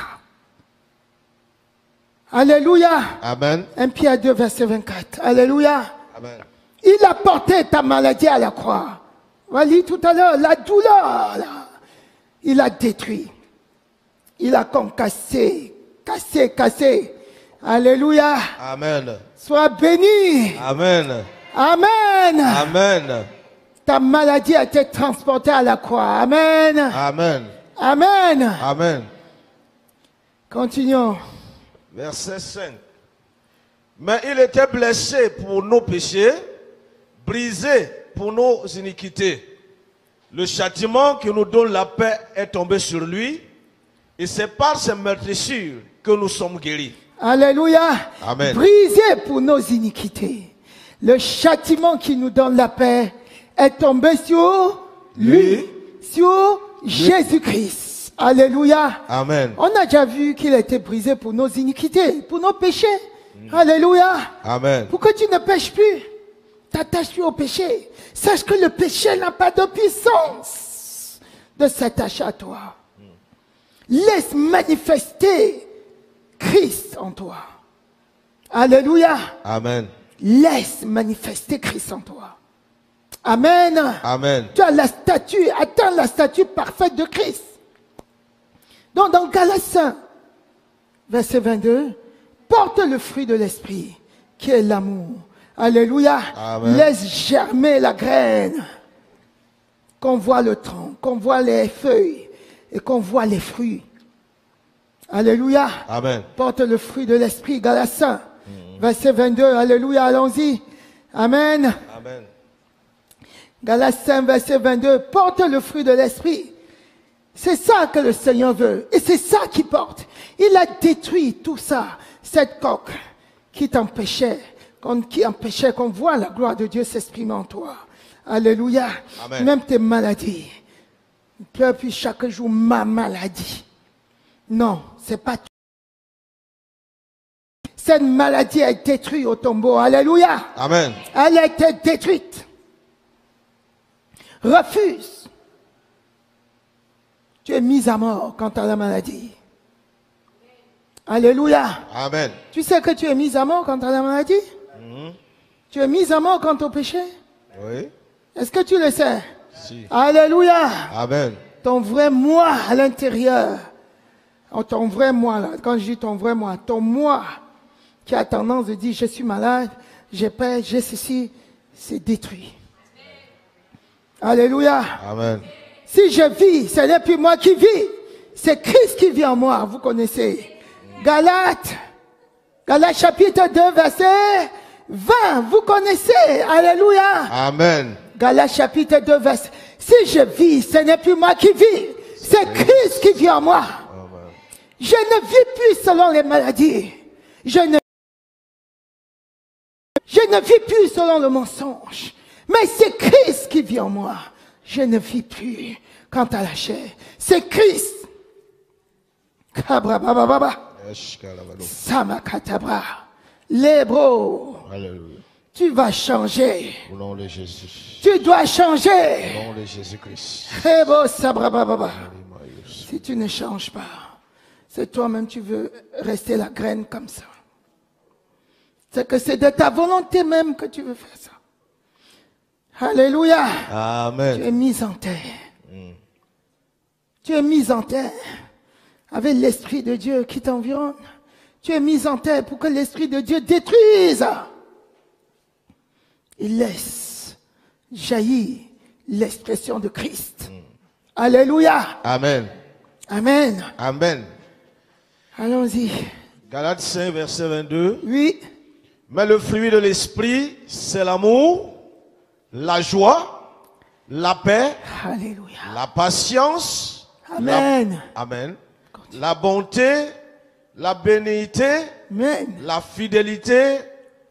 Alléluia. Amen. 1 Pierre 2, verset 24. Alléluia. Amen. Il a porté ta maladie à la croix. On va lire tout à l'heure, la douleur, là. Il a détruit. Il a concassé, cassé. Alléluia. Amen. Sois béni. Amen. Amen. Amen. Ta maladie a été transportée à la croix. Amen. Amen. Amen. Amen. Continuons. Verset 5. Mais il était blessé pour nos péchés, brisé pour nos iniquités. Le châtiment qui nous donne la paix est tombé sur lui, et c'est par ses meurtrissures que nous sommes guéris. Alléluia. Amen. Brisé pour nos iniquités. Le châtiment qui nous donne la paix est tombé sur lui, sur Jésus-Christ. Alléluia. Amen. On a déjà vu qu'il a été brisé pour nos iniquités, pour nos péchés. Alléluia. Amen. Pour que tu ne pêches plus, t'attaches plus au péché. Sache que le péché n'a pas de puissance de s'attacher à toi. Laisse manifester Christ en toi. Alléluia. Amen. Laisse manifester Christ en toi. Amen. Amen. Tu as la statue, atteins la statue parfaite de Christ. Donc dans Galates 5, verset 22, porte le fruit de l'esprit, qui est l'amour. Alléluia. Amen. Laisse germer la graine. Qu'on voit le tronc, qu'on voit les feuilles et qu'on voit les fruits. Alléluia. Amen. Porte le fruit de l'esprit, Galates 5, verset 22. Alléluia, allons-y. Amen. Amen. Galates 5, verset 22. Porte le fruit de l'esprit. C'est ça que le Seigneur veut. Et c'est ça qu'il porte. Il a détruit tout ça. Cette coque qui t'empêchait, qui empêchait qu'on voit la gloire de Dieu s'exprimer en toi. Alléluia. Amen. Même tes maladies. Pleure puis chaque jour ma maladie. Non, c'est pas tout. Cette maladie est détruite au tombeau. Alléluia. Amen. Elle a été détruite. Refuse. Tu es mis à mort quant à la maladie. Alléluia. Amen. Tu sais que tu es mis à mort quant à la maladie? Tu es mis à mort quant au péché? Oui. Est-ce que tu le sais? Si. Alléluia. Amen. Ton vrai moi à l'intérieur. Oh, ton vrai moi là, quand je dis ton vrai moi, ton moi qui a tendance de dire je suis malade, j'ai peur, j'ai ceci, c'est détruit. Alléluia. Amen. Si je vis, ce n'est plus moi qui vis, c'est Christ qui vit en moi, vous connaissez. Galates chapitre 2 verset 20, vous connaissez. Alléluia. Amen. Galates chapitre 2 verset. Si je vis, ce n'est plus moi qui vis, c'est Christ qui vit en moi. Amen. Je ne vis plus selon les maladies. Je ne vis plus selon le mensonge. Mais c'est Christ qui vit en moi. Je ne vis plus quant à la chair. C'est Christ. Kabrabababa. Samakatabra. Lébro. Alléluia. Tu vas changer. Au nom de Jésus. Tu dois changer. Au nom de Jésus-Christ. Lébro sabrabababa. Si tu ne changes pas, c'est toi-même tu veux rester la graine comme ça. C'est que c'est de ta volonté même que tu veux faire ça. Alléluia. Amen. Tu es mis en terre. Tu es mis en terre avec l'Esprit de Dieu qui t'environne. Tu es mis en terre pour que l'Esprit de Dieu détruise. Il laisse jaillir l'expression de Christ. Alléluia. Amen. Amen. Amen. Allons-y. Galates 5, verset 22. Oui. Mais le fruit de l'esprit, c'est l'amour, la joie, la paix, Alléluia. la patience, Amen. Amen. La bonté, la bénéité, Amen. la fidélité,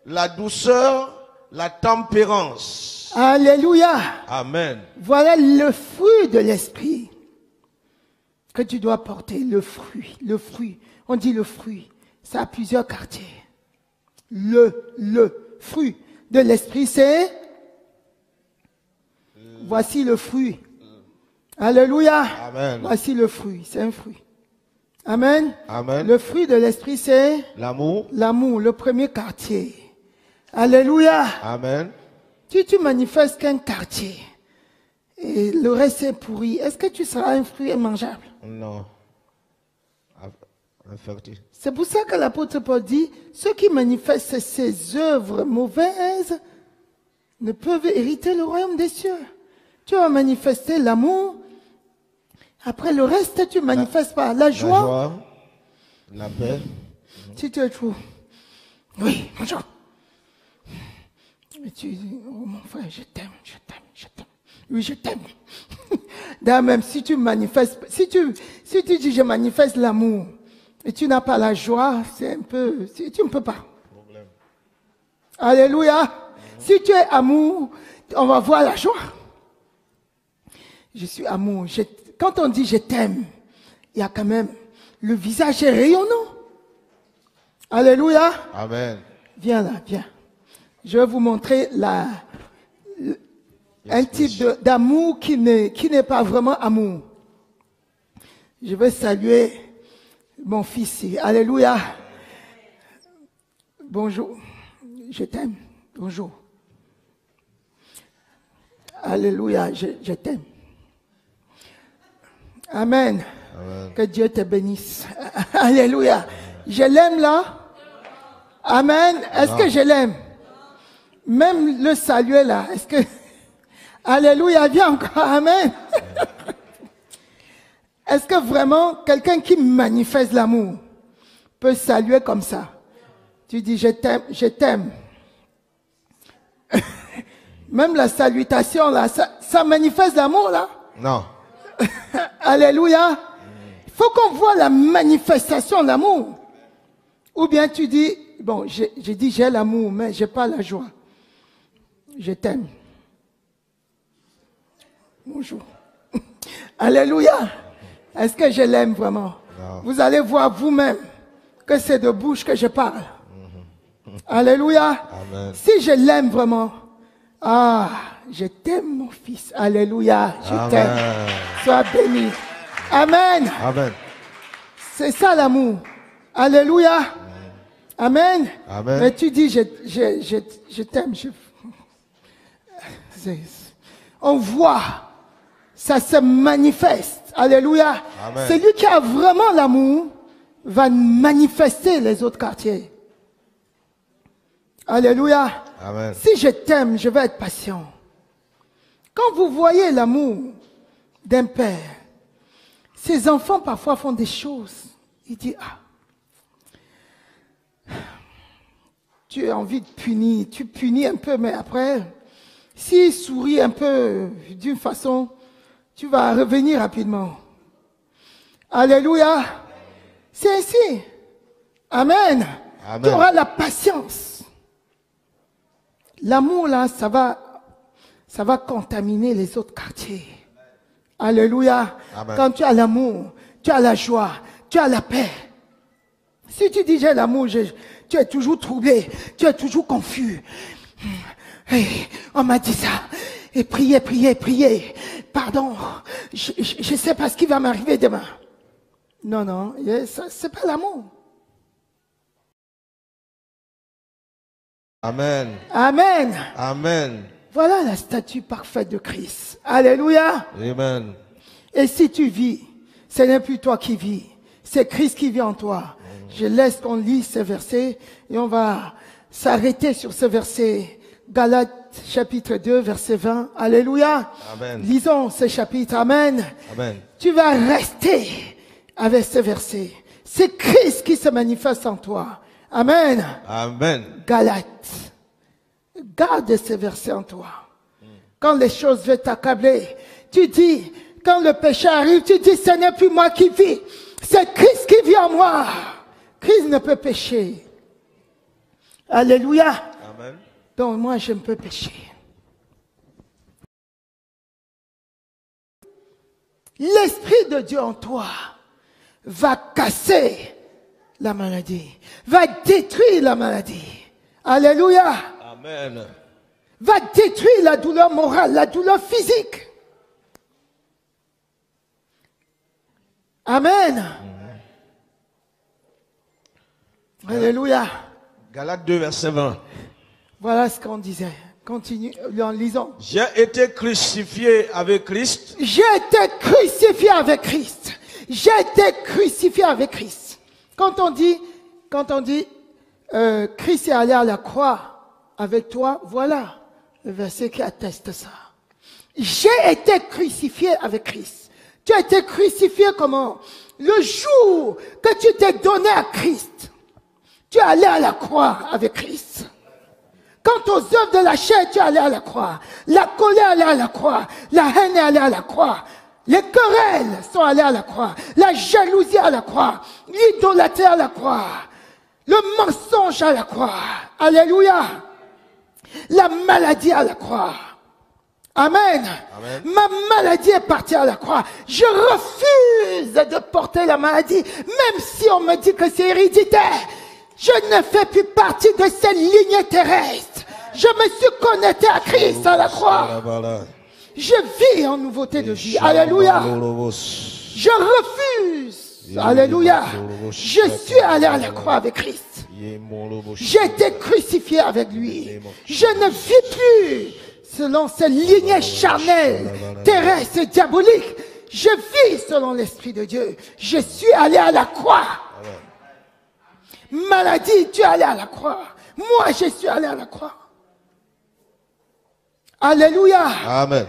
la douceur, la tempérance. Alléluia. Amen. Voilà le fruit de l'esprit que tu dois porter. Le fruit. Le fruit. On dit le fruit. Ça a plusieurs quartiers. Le fruit de l'esprit, c'est... Voici le fruit. Alléluia. Amen. Voici le fruit. C'est un fruit. Amen. Amen. Le fruit de l'esprit, c'est... L'amour. L'amour, le premier quartier. Alléluia. Amen. Si tu manifestes qu'un quartier et le reste est pourri, est-ce que tu seras un fruit mangeable? Non. Infecté. C'est pour ça que l'apôtre Paul dit, ceux qui manifestent ces œuvres mauvaises ne peuvent hériter le royaume des cieux. Tu vas manifester l'amour, après le reste, tu manifestes pas la joie, la paix. Si tu es trop, oui, bonjour. Et tu dis, oh mon frère, je t'aime, je t'aime, je t'aime. Oui, je t'aime. D'ailleurs, même si tu manifestes, si tu dis je manifeste l'amour, et tu n'as pas la joie, c'est un peu, tu ne peux pas. Problème. Alléluia. Si tu es amour, on va voir la joie. Je suis amour. Quand on dit je t'aime, il y a quand même, le visage est rayonnant. Alléluia. Amen. Viens là, viens. Je vais vous montrer un type d'amour qui n'est pas vraiment amour. Je vais saluer mon fils ici. Alléluia. Bonjour. Je t'aime. Bonjour. Alléluia. Je t'aime. Amen. Amen. Que Dieu te bénisse. Alléluia. Je l'aime là. Amen. Est-ce que je l'aime? Même le saluer là. Est-ce que... Alléluia. Viens encore. Amen. Est-ce que vraiment quelqu'un qui manifeste l'amour peut saluer comme ça? Tu dis je t'aime, je t'aime. Même la salutation là, ça manifeste l'amour là? Non. Alléluia. Il faut qu'on voit la manifestation de l'amour. Ou bien tu dis, bon, j'ai dit j'ai l'amour, mais j'ai pas la joie. Je t'aime. Bonjour. Alléluia. Est-ce que je l'aime vraiment? Non. Vous allez voir vous-même que c'est de bouche que je parle. Alléluia. Amen. Si je l'aime vraiment, je t'aime mon fils. Alléluia. Je t'aime. Sois béni. Amen. Amen. C'est ça l'amour. Alléluia. Amen. Amen. Mais tu dis je t'aime. On voit. Ça se manifeste. Alléluia. Amen. Celui qui a vraiment l'amour va manifester les autres quartiers. Alléluia. Amen. Si je t'aime, je vais être patient. Quand vous voyez l'amour d'un père, ses enfants parfois font des choses. Il dit, tu as envie de punir, tu punis un peu, mais après, s'il sourit un peu d'une façon, tu vas revenir rapidement. Alléluia. C'est ainsi. Amen. Amen. Tu auras la patience. L'amour là, ça va contaminer les autres quartiers. Alléluia. Amen. Quand tu as l'amour, tu as la joie, tu as la paix. Si tu dis j'ai l'amour, tu es toujours troublé, tu es toujours confus. Hey, on m'a dit ça. Et priez. Pardon, je sais pas ce qui va m'arriver demain. Non, c'est pas l'amour. Amen. Amen. Amen. Voilà la statue parfaite de Christ. Alléluia. Amen. Et si tu vis, ce n'est plus toi qui vis, c'est Christ qui vit en toi. Je laisse qu'on lise ce verset et on va s'arrêter sur ce verset. Galates chapitre 2 verset 20. Alléluia. Amen. Lisons ce chapitre. Amen. Amen. Tu vas rester avec ce verset. C'est Christ qui se manifeste en toi. Amen. Amen. Galates. Garde ce verset en toi. Quand les choses veulent t'accabler, tu dis, quand le péché arrive, tu dis, ce n'est plus moi qui vis. C'est Christ qui vit en moi. Christ ne peut pécher. Alléluia. Amen. Donc moi, je ne peux pécher. L'Esprit de Dieu en toi va casser la maladie, va détruire la maladie. Alléluia. Amen. Va détruire la douleur morale, la douleur physique. Amen. Alléluia. Galates 2, verset 20. Voilà ce qu'on disait. Continue en lisant. J'ai été crucifié avec Christ. J'ai été crucifié avec Christ. J'ai été crucifié avec Christ. Quand on dit Christ est allé à la croix avec toi, voilà le verset qui atteste ça. J'ai été crucifié avec Christ. Tu as été crucifié comment? Le jour que tu t'es donné à Christ, tu es allé à la croix avec Christ. Quant aux œuvres de la chair, tu es allé à la croix. La colère est allée à la croix. La haine est allée à la croix. Les querelles sont allées à la croix. La jalousie à la croix. L'idolâtrie à la croix. Le mensonge à la croix. Alléluia. La maladie à la croix. Amen. Amen. Ma maladie est partie à la croix. Je refuse de porter la maladie, même si on me dit que c'est héréditaire. Je ne fais plus partie de cette lignée terrestre. Je me suis connecté à Christ à la croix. Je vis en nouveauté de vie. Alléluia. Je refuse. Alléluia. Je suis allé à la croix avec Christ. J'ai été crucifié avec lui. Je ne vis plus selon cette lignée charnelle, terrestre et diabolique. Je vis selon l'Esprit de Dieu. Je suis allé à la croix. Maladie, tu es allé à la croix. Moi, je suis allé à la croix. Alléluia. Amen.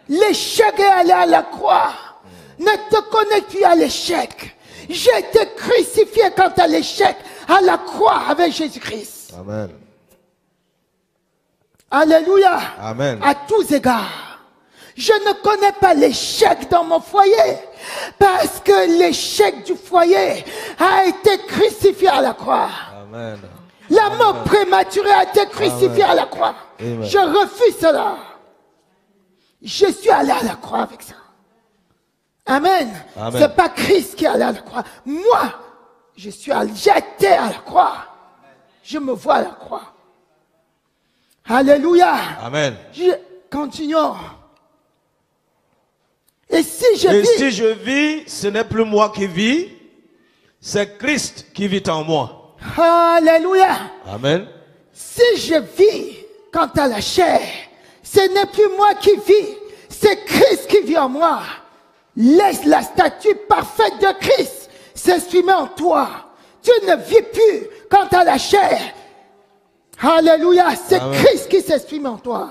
L'échec est allé à la croix. Ne te connecte plus à l'échec. J'ai été crucifié quant à l'échec à la croix avec Jésus-Christ. Amen. Alléluia. Amen. À tous égards. Je ne connais pas l'échec dans mon foyer parce que l'échec du foyer a été crucifié à la croix. Amen. La mort prématurée a été crucifiée à la croix. Amen. Je refuse cela. Je suis allé à la croix avec ça. Amen. Amen. C'est pas Christ qui est allé à la croix. Moi, j'étais à la croix. Je me vois à la croix. Alléluia. Amen. Continuons. Et si je vis, ce n'est plus moi qui vis, c'est Christ qui vit en moi. Alléluia. Amen. Si je vis quant à la chair, ce n'est plus moi qui vis, c'est Christ qui vit en moi. Laisse la statue parfaite de Christ s'exprimer en toi. Tu ne vis plus quant à la chair. Alléluia, c'est Christ qui s'exprime en toi.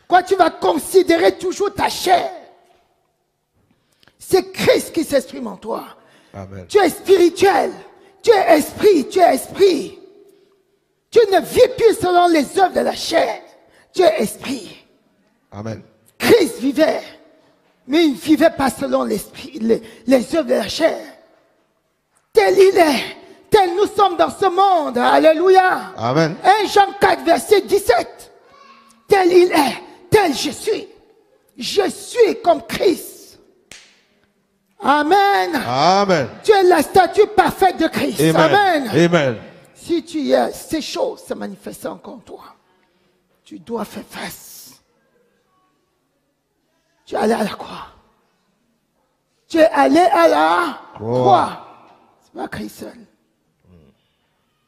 Quoi, tu vas considérer toujours ta chair. C'est Christ qui s'exprime en toi. Amen. Tu es spirituel. Tu es esprit. Tu es esprit. Tu ne vis plus selon les œuvres de la chair. Tu es esprit. Amen. Christ vivait. Mais il ne vivait pas selon l'esprit, les œuvres de la chair. Tel il est. Tel nous sommes dans ce monde. Alléluia. Amen. 1 Jean 4, verset 17. Tel il est. Tel je suis. Je suis comme Christ. Amen. Amen. Tu es la statue parfaite de Christ. Amen. Amen. Amen. Si tu y es, ces choses se manifestent encore en toi. Tu dois faire face. Tu es allé à la croix. Tu es allé à la croix. C'est pas Christ seul.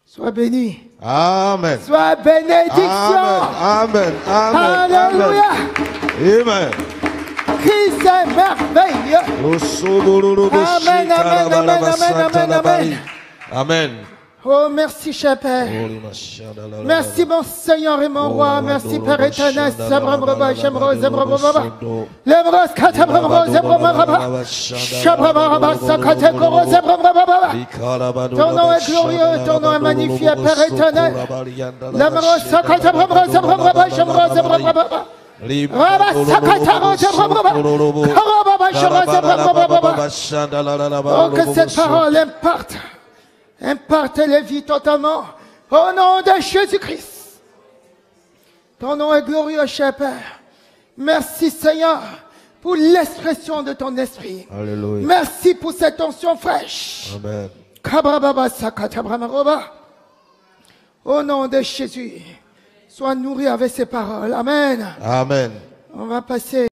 Sois béni. Amen. Sois bénédiction. Amen. Amen. Alléluia. Amen. Christ est merveilleux. Amen, amen, amen, amen, amen, amen. Amen. Oh, merci, cher Père. Merci, mon Seigneur et mon Roi. Merci, Père éternel. Ton nom est glorieux, ton nom est magnifié, Père éternel. Oh, que cette parole imparte les vies totalement. Au nom de Jésus-Christ. Ton nom est glorieux, cher Père. Merci, Seigneur, pour l'expression de ton esprit. Alléluia. Merci pour cette onction fraîche. Amen. Au nom de Jésus, sois nourri avec ces paroles. Amen. Amen. On va passer.